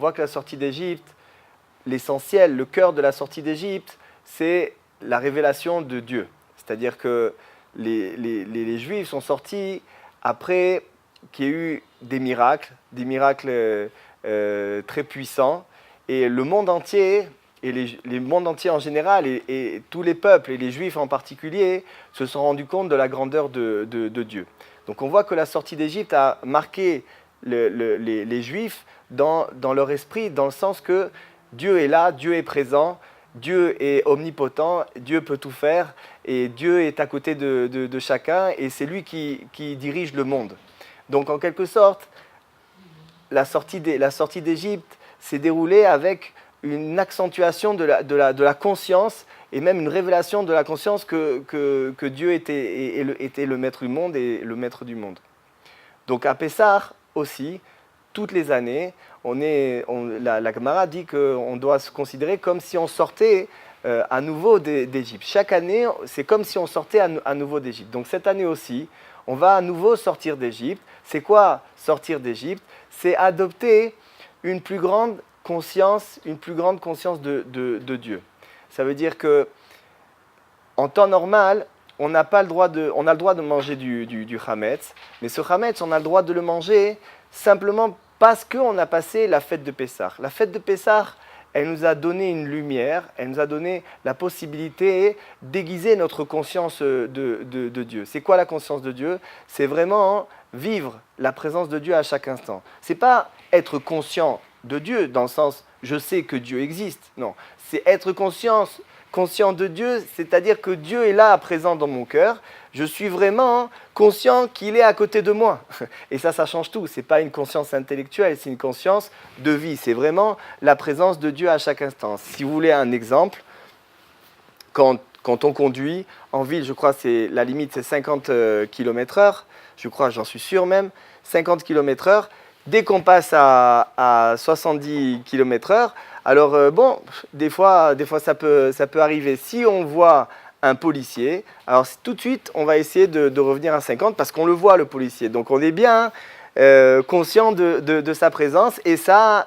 voit que la sortie d'Égypte, l'essentiel, le cœur de la sortie d'Égypte, c'est la révélation de Dieu. C'est-à-dire que les Juifs sont sortis après qu'il y ait eu des miracles très puissants, et le monde entier, et les mondes entiers en général, et tous les peuples, et les Juifs en particulier, se sont rendus compte de la grandeur de Dieu. Donc on voit que la sortie d'Égypte a marqué les Juifs dans leur esprit, dans le sens que Dieu est là, Dieu est présent, Dieu est omnipotent, Dieu peut tout faire, et Dieu est à côté de chacun, et c'est lui qui dirige le monde. Donc en quelque sorte, la sortie d'Égypte s'est déroulée avec une accentuation de la conscience, et même une révélation de la conscience que Dieu était le maître du monde et le maître du monde. Donc à Pessah aussi, toutes les années, la Gemara dit qu'on doit se considérer comme si on sortait à nouveau d'Égypte. Chaque année, c'est comme si on sortait à nouveau d'Égypte. Donc cette année aussi, on va à nouveau sortir d'Égypte. C'est quoi sortir d'Égypte? C'est adopter une plus grande conscience de Dieu. Ça veut dire que en temps normal, on a le droit de manger du chametz, mais ce chametz, on a le droit de le manger simplement parce qu'on a passé la fête de Pessah. La fête de Pessah, elle nous a donné une lumière, elle nous a donné la possibilité d'aiguiser notre conscience de Dieu. C'est quoi la conscience de Dieu? C'est vraiment vivre la présence de Dieu à chaque instant. C'est pas être conscient de Dieu dans le sens « je sais que Dieu existe ». Non, c'est être conscient de Dieu, c'est-à-dire que Dieu est là, présent dans mon cœur. Je suis vraiment conscient qu'il est à côté de moi. Et ça change tout. Ce n'est pas une conscience intellectuelle, c'est une conscience de vie. C'est vraiment la présence de Dieu à chaque instant. Si vous voulez un exemple, quand on conduit en ville, je crois que la limite c'est 50 km/h, je crois, j'en suis sûr même, 50 km/h. Dès qu'on passe à 70 km/h, alors des fois ça peut arriver. Si on voit un policier, alors tout de suite on va essayer de revenir à 50 parce qu'on le voit, le policier. Donc on est bien conscient de sa présence, et ça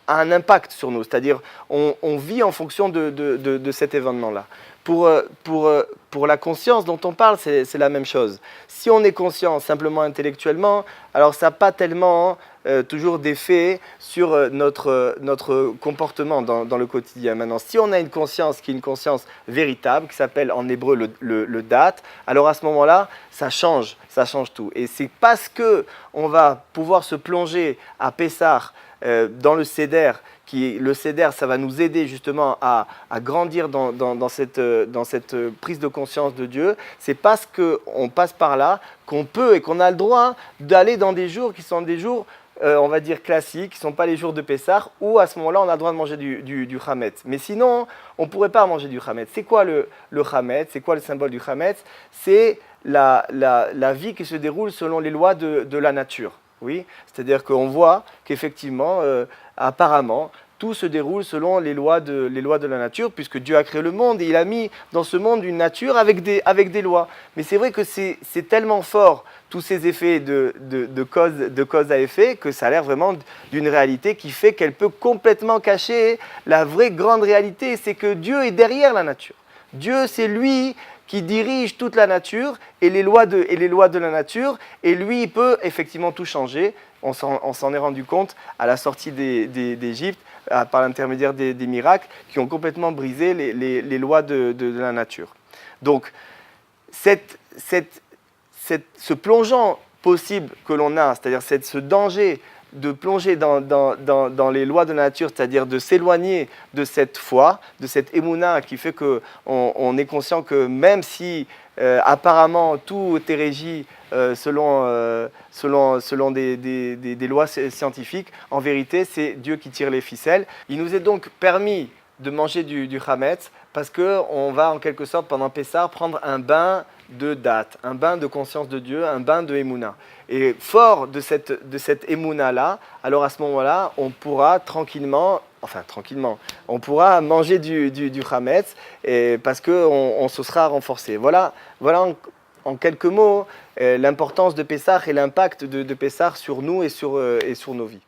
a un impact sur nous. C'est-à-dire on vit en fonction de cet événement-là. Pour la conscience dont on parle, c'est la même chose. Si on est conscient simplement intellectuellement, alors ça n'a pas tellement toujours d'effet sur notre comportement dans le quotidien. Maintenant, si on a une conscience qui est une conscience véritable, qui s'appelle en hébreu le dat, alors à ce moment-là, ça change tout. Et c'est parce qu'on va pouvoir se plonger à Pessah dans le Seder, le Seder, ça va nous aider justement à grandir dans cette prise de conscience de Dieu. C'est parce qu'on passe par là qu'on peut et qu'on a le droit d'aller dans des jours qui sont des jours, on va dire, classiques, qui ne sont pas les jours de Pessah, où à ce moment-là, on a le droit de manger du chametz. Mais sinon, on ne pourrait pas manger du chametz. C'est quoi le chametz? C'est quoi le symbole du chametz? C'est la vie qui se déroule selon les lois de la nature. Oui, c'est-à-dire qu'on voit qu'effectivement, apparemment, tout se déroule selon les lois de la nature, puisque Dieu a créé le monde et il a mis dans ce monde une nature avec des lois. Mais c'est vrai que c'est tellement fort, tous ces effets de cause à effet, que ça a l'air vraiment d'une réalité qui fait qu'elle peut complètement cacher la vraie grande réalité, c'est que Dieu est derrière la nature. Dieu, c'est lui qui dirige toute la nature et les lois de la nature, et lui, il peut effectivement tout changer. On s'en est rendu compte à la sortie d'Égypte, par l'intermédiaire des miracles qui ont complètement brisé les lois de la nature. Donc, ce plongeon possible que l'on a, c'est-à-dire ce danger de plonger dans les lois de la nature, c'est-à-dire de s'éloigner de cette foi, de cette émouna qui fait qu'on est conscient que même si apparemment tout est régi selon des lois scientifiques, en vérité c'est Dieu qui tire les ficelles. Il nous est donc permis de manger du chametz parce qu'on va en quelque sorte pendant Pessah prendre un bain de date, un bain de conscience de Dieu, un bain de émouna. Et fort de cette émouna-là, alors à ce moment-là, on pourra tranquillement, on pourra manger du chametz parce qu'on se sera renforcé. Voilà en quelques mots l'importance de Pessah et l'impact de Pessah sur nous et sur nos vies.